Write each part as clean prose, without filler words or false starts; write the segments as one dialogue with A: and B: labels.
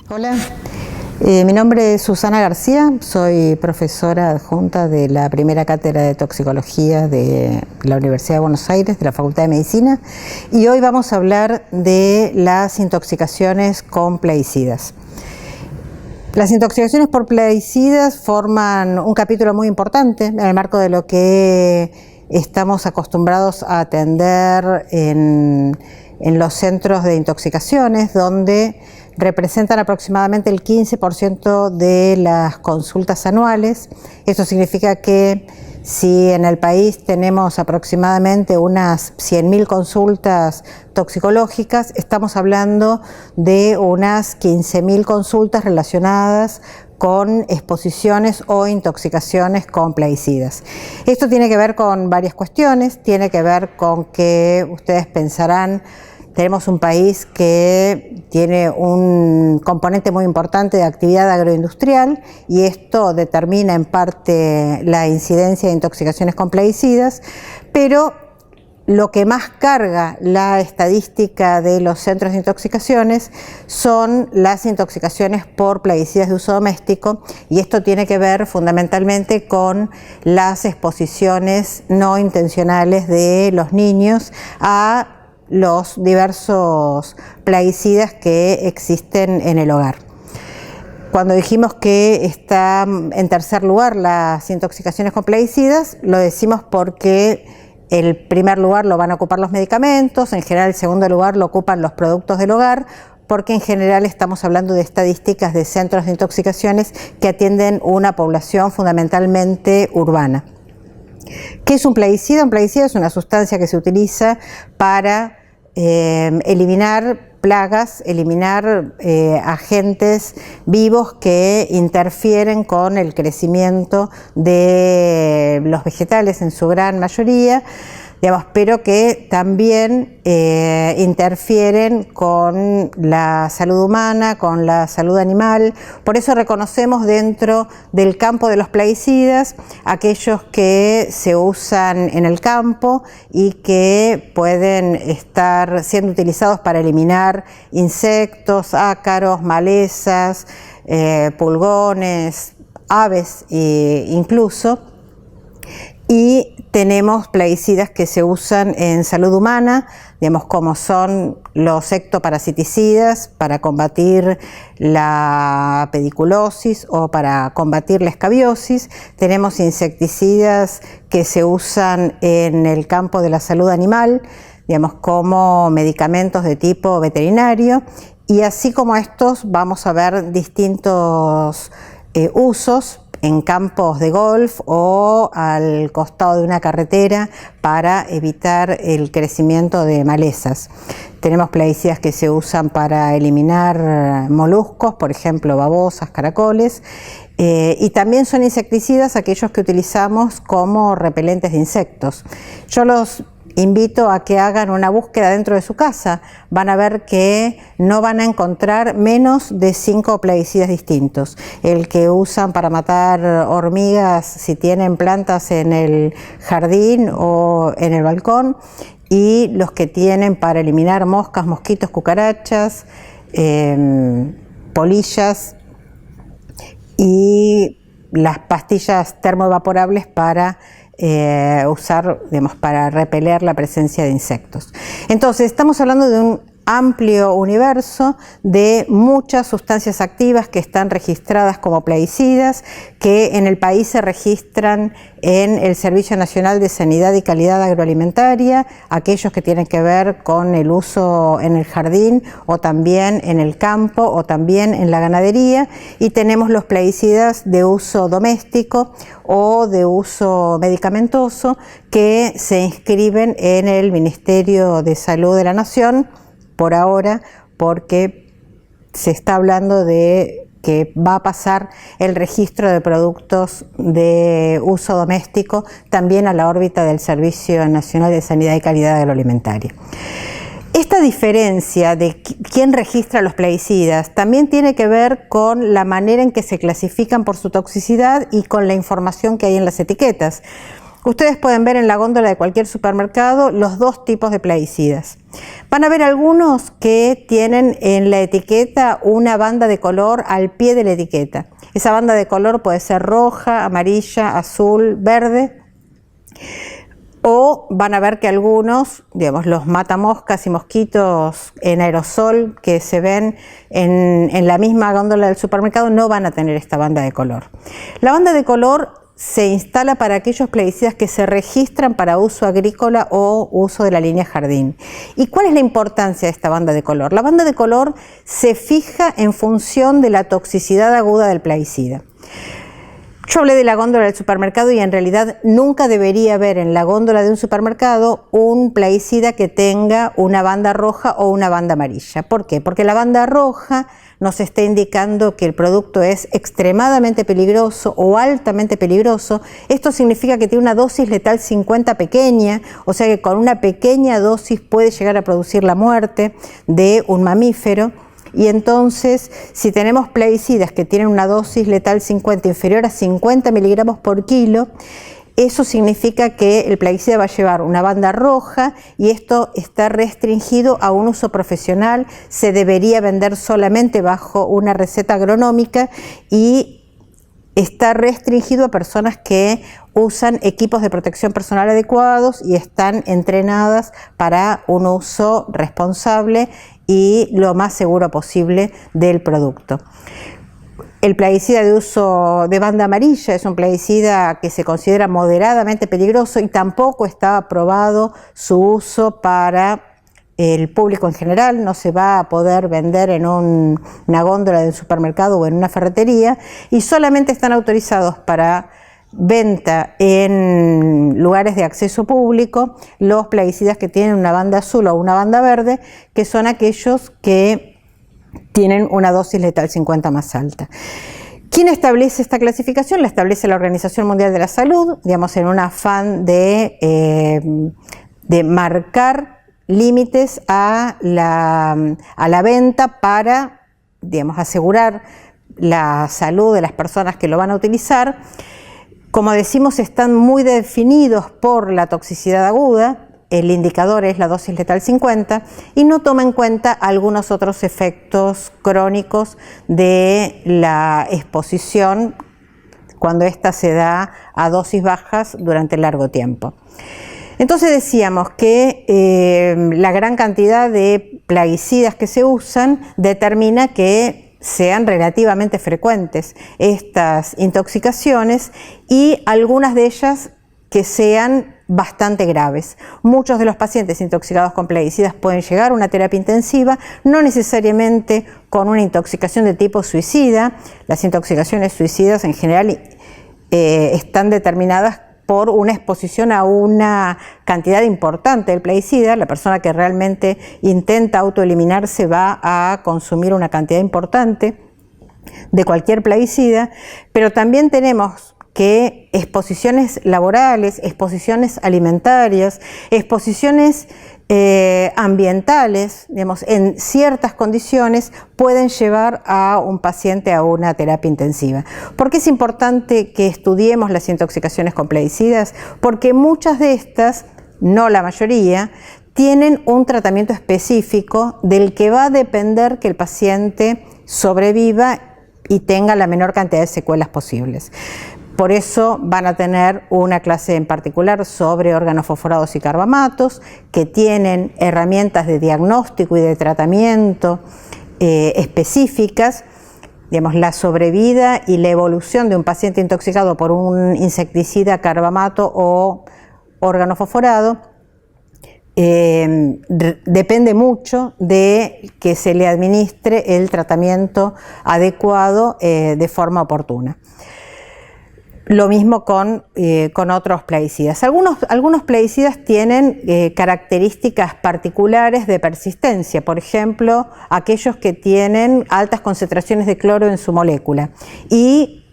A: Hola, mi nombre es Susana García, soy profesora adjunta de la primera cátedra de toxicología de la Universidad de Buenos Aires, de la Facultad de Medicina, y hoy vamos a hablar de las intoxicaciones con plaguicidas. Las intoxicaciones por plaguicidas forman un capítulo muy importante en el marco de lo que estamos acostumbrados a atender en los centros de intoxicaciones, donde representan aproximadamente el 15% de las consultas anuales. Esto significa que si en el país tenemos aproximadamente unas 100.000 consultas toxicológicas, estamos hablando de unas 15.000 consultas relacionadas con exposiciones o intoxicaciones con plaguicidas. Esto tiene que ver con varias cuestiones, tiene que ver con que ustedes pensarán, tenemos un país que tiene un componente muy importante de actividad agroindustrial y esto determina en parte la incidencia de intoxicaciones con plaguicidas, pero lo que más carga la estadística de los centros de intoxicaciones son las intoxicaciones por plaguicidas de uso doméstico, y esto tiene que ver fundamentalmente con las exposiciones no intencionales de los niños a los diversos plaguicidas que existen en el hogar. Cuando dijimos que está en tercer lugar las intoxicaciones con plaguicidas, lo decimos porque el primer lugar lo van a ocupar los medicamentos, en general el segundo lugar lo ocupan los productos del hogar, porque en general estamos hablando de estadísticas de centros de intoxicaciones que atienden una población fundamentalmente urbana. ¿Qué es un plaguicida? Un plaguicida es una sustancia que se utiliza para eliminar plagas, eliminar agentes vivos que interfieren con el crecimiento de los vegetales en su gran mayoría, pero que también interfieren con la salud humana, con la salud animal. Por eso reconocemos dentro del campo de los plaguicidas aquellos que se usan en el campo y que pueden estar siendo utilizados para eliminar insectos, ácaros, malezas, pulgones, aves incluso. Y tenemos plaguicidas que se usan en salud humana, como son los ectoparasiticidas para combatir la pediculosis o para combatir la escabiosis. Tenemos insecticidas que se usan en el campo de la salud animal, como medicamentos de tipo veterinario. Y así como estos, vamos a ver distintos usos en campos de golf o al costado de una carretera para evitar el crecimiento de malezas. Tenemos plaguicidas que se usan para eliminar moluscos, por ejemplo babosas, caracoles, y también son insecticidas aquellos que utilizamos como repelentes de insectos. Yo los invito a que hagan una búsqueda dentro de su casa. Van a ver que no van a encontrar menos de 5 plaguicidas distintos. El que usan para matar hormigas si tienen plantas en el jardín o en el balcón, y los que tienen para eliminar moscas, mosquitos, cucarachas, polillas, y las pastillas termoevaporables para usar, para repeler la presencia de insectos. Entonces, estamos hablando de un amplio universo de muchas sustancias activas que están registradas como plaguicidas, que en el país se registran en el Servicio Nacional de Sanidad y Calidad Agroalimentaria, aquellos que tienen que ver con el uso en el jardín o también en el campo o también en la ganadería, y tenemos los plaguicidas de uso doméstico o de uso medicamentoso que se inscriben en el Ministerio de Salud de la Nación por ahora, porque se está hablando de que va a pasar el registro de productos de uso doméstico también a la órbita del Servicio Nacional de Sanidad y Calidad Agroalimentaria. Esta diferencia de quién registra los plaguicidas también tiene que ver con la manera en que se clasifican por su toxicidad y con la información que hay en las etiquetas. Ustedes pueden ver en la góndola de cualquier supermercado los dos tipos de plaguicidas. Van a ver algunos que tienen en la etiqueta una banda de color al pie de la etiqueta. Esa banda de color puede ser roja, amarilla, azul, verde. O van a ver que algunos, digamos, los matamoscas y mosquitos en aerosol que se ven en la misma góndola del supermercado no van a tener esta banda de color. La banda de color se instala para aquellos plaguicidas que se registran para uso agrícola o uso de la línea jardín. ¿Y cuál es la importancia de esta banda de color? La banda de color se fija en función de la toxicidad aguda del plaguicida. Yo hablé de la góndola del supermercado y en realidad nunca debería haber en la góndola de un supermercado un plaguicida que tenga una banda roja o una banda amarilla. ¿Por qué? Porque la banda roja nos está indicando que el producto es extremadamente peligroso o altamente peligroso. Esto significa que tiene una dosis letal 50 pequeña, o sea que con una pequeña dosis puede llegar a producir la muerte de un mamífero. Y entonces, si tenemos plaguicidas que tienen una dosis letal 50 inferior a 50 miligramos por kilo, eso significa que el plaguicida va a llevar una banda roja y esto está restringido a un uso profesional, se debería vender solamente bajo una receta agronómica y está restringido a personas que usan equipos de protección personal adecuados y están entrenadas para un uso responsable y lo más seguro posible del producto. El plaguicida de uso de banda amarilla es un plaguicida que se considera moderadamente peligroso y tampoco está aprobado su uso para el público en general. No se va a poder vender en una góndola de un supermercado o en una ferretería y solamente están autorizados para venta en lugares de acceso público los plaguicidas que tienen una banda azul o una banda verde, que son aquellos que tienen una dosis letal 50 más alta. ¿Quién establece esta clasificación? La establece la Organización Mundial de la Salud, digamos, en un afán de marcar límites a la venta para, digamos, asegurar la salud de las personas que lo van a utilizar. Como decimos, están muy definidos por la toxicidad aguda, el indicador es la dosis letal 50 y no toma en cuenta algunos otros efectos crónicos de la exposición cuando ésta se da a dosis bajas durante largo tiempo. Entonces decíamos que la gran cantidad de plaguicidas que se usan determina que sean relativamente frecuentes estas intoxicaciones y algunas de ellas que sean bastante graves. Muchos de los pacientes intoxicados con plaguicidas pueden llegar a una terapia intensiva, no necesariamente con una intoxicación de tipo suicida. Las intoxicaciones suicidas en general están determinadas por una exposición a una cantidad importante del plaguicida. La persona que realmente intenta autoeliminarse va a consumir una cantidad importante de cualquier plaguicida, pero también tenemos que exposiciones laborales, exposiciones alimentarias, exposiciones ambientales, digamos, en ciertas condiciones pueden llevar a un paciente a una terapia intensiva. ¿Por qué es importante que estudiemos las intoxicaciones con plaguicidas? Porque muchas de estas, no la mayoría, tienen un tratamiento específico del que va a depender que el paciente sobreviva y tenga la menor cantidad de secuelas posibles. Por eso van a tener una clase en particular sobre órganos fosforados y carbamatos, que tienen herramientas de diagnóstico y de tratamiento específicas. Digamos, la sobrevida y la evolución de un paciente intoxicado por un insecticida, carbamato o órgano fosforado depende mucho de que se le administre el tratamiento adecuado de forma oportuna. Lo mismo con otros plaguicidas. Algunos plaguicidas tienen características particulares de persistencia, por ejemplo, aquellos que tienen altas concentraciones de cloro en su molécula y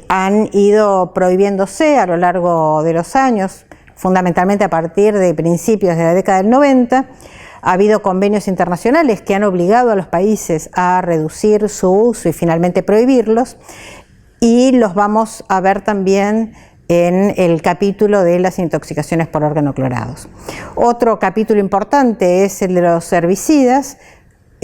A: han ido prohibiéndose a lo largo de los años, fundamentalmente a partir de principios de la década del 90. Ha habido convenios internacionales que han obligado a los países a reducir su uso y finalmente prohibirlos. Y los vamos a ver también en el capítulo de las intoxicaciones por organoclorados. Otro capítulo importante es el de los herbicidas,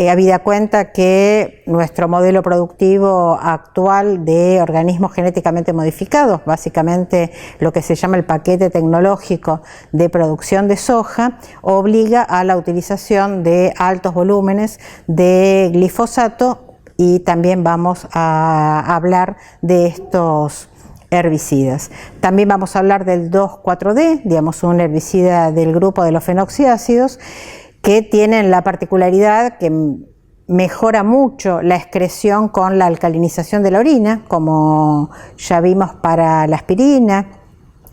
A: habida cuenta que nuestro modelo productivo actual de organismos genéticamente modificados, básicamente lo que se llama el paquete tecnológico de producción de soja, obliga a la utilización de altos volúmenes de glifosato, y también vamos a hablar de estos herbicidas. También vamos a hablar del 2,4-D, digamos un herbicida del grupo de los fenoxiácidos, que tienen la particularidad que mejora mucho la excreción con la alcalinización de la orina, como ya vimos para la aspirina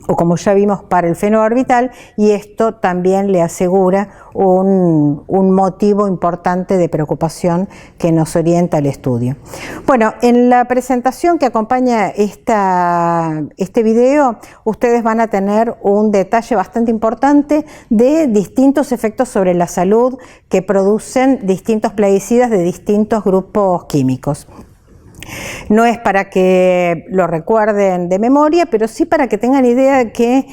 A: o como ya vimos para el fenobarbital, y esto también le asegura un motivo importante de preocupación que nos orienta al estudio. Bueno, en la presentación que acompaña este video, ustedes van a tener un detalle bastante importante de distintos efectos sobre la salud que producen distintos plaguicidas de distintos grupos químicos. No es para que lo recuerden de memoria, pero sí para que tengan idea de que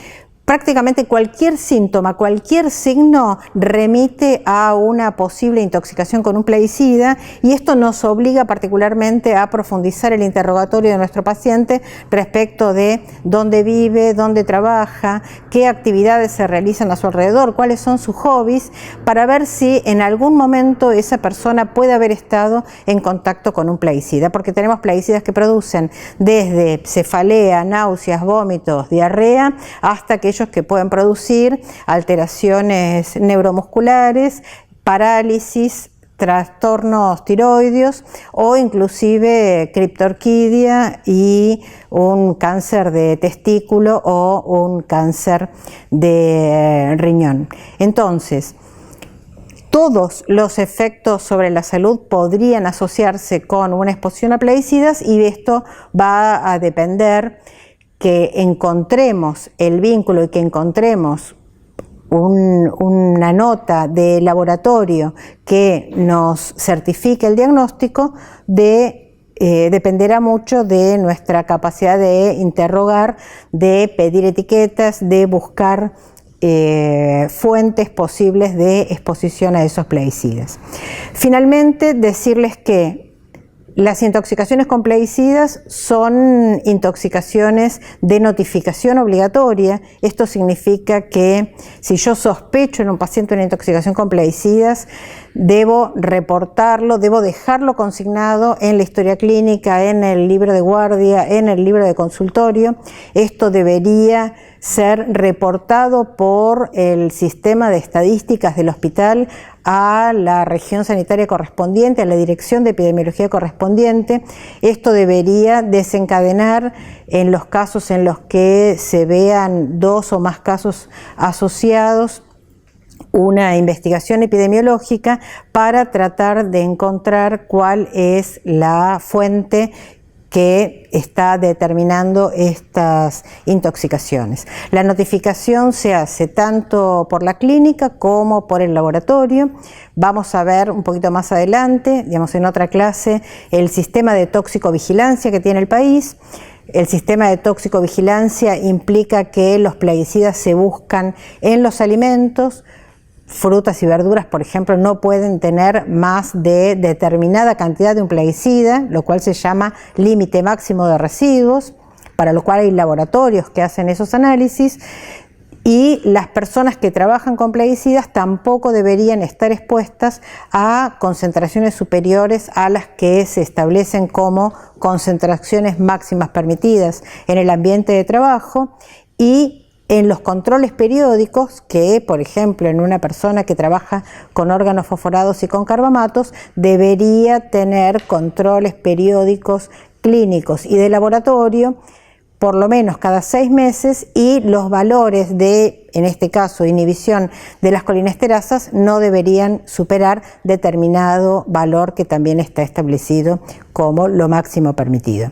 A: prácticamente cualquier síntoma, cualquier signo remite a una posible intoxicación con un plaguicida, y esto nos obliga particularmente a profundizar el interrogatorio de nuestro paciente respecto de dónde vive, dónde trabaja, qué actividades se realizan a su alrededor, cuáles son sus hobbies, para ver si en algún momento esa persona puede haber estado en contacto con un plaguicida, porque tenemos plaguicidas que producen desde cefalea, náuseas, vómitos, diarrea, hasta aquellos que pueden producir alteraciones neuromusculares, parálisis, trastornos tiroideos o inclusive criptorquidia y un cáncer de testículo o un cáncer de riñón. Entonces, todos los efectos sobre la salud podrían asociarse con una exposición a plaguicidas, y esto va a depender que encontremos el vínculo y que encontremos una nota de laboratorio que nos certifique el diagnóstico, dependerá mucho de nuestra capacidad de interrogar, de pedir etiquetas, de buscar fuentes posibles de exposición a esos plaguicidas. Finalmente, decirles que las intoxicaciones con plaguicidas son intoxicaciones de notificación obligatoria. Esto significa que si yo sospecho en un paciente una intoxicación con plaguicidas, debo reportarlo, debo dejarlo consignado en la historia clínica, en el libro de guardia, en el libro de consultorio. Esto debería ser reportado por el sistema de estadísticas del hospital a la región sanitaria correspondiente, a la dirección de epidemiología correspondiente. Esto debería desencadenar, en los casos en los que se vean 2 o más casos asociados, una investigación epidemiológica para tratar de encontrar cuál es la fuente que está determinando estas intoxicaciones. La notificación se hace tanto por la clínica como por el laboratorio. Vamos a ver un poquito más adelante, digamos en otra clase, el sistema de toxicovigilancia que tiene el país. El sistema de toxicovigilancia implica que los plaguicidas se buscan en los alimentos. Frutas y verduras, por ejemplo, no pueden tener más de determinada cantidad de un plaguicida, lo cual se llama límite máximo de residuos, para lo cual hay laboratorios que hacen esos análisis, y las personas que trabajan con plaguicidas tampoco deberían estar expuestas a concentraciones superiores a las que se establecen como concentraciones máximas permitidas en el ambiente de trabajo. Y en los controles periódicos, que por ejemplo en una persona que trabaja con órganos fosforados y con carbamatos, debería tener controles periódicos clínicos y de laboratorio por lo menos cada 6 meses, y los valores de, en este caso, inhibición de las colinesterasas no deberían superar determinado valor que también está establecido como lo máximo permitido.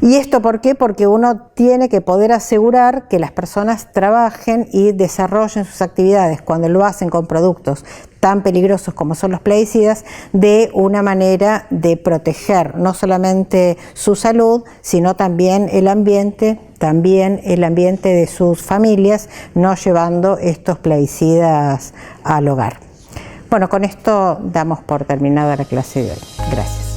A: ¿Y esto por qué? Porque uno tiene que poder asegurar que las personas trabajen y desarrollen sus actividades, cuando lo hacen con productos tan peligrosos como son los plaguicidas, de una manera de proteger no solamente su salud, sino también el ambiente, también el ambiente de sus familias, no llevando estos plaguicidas al hogar. Bueno, con esto damos por terminada la clase de hoy. Gracias.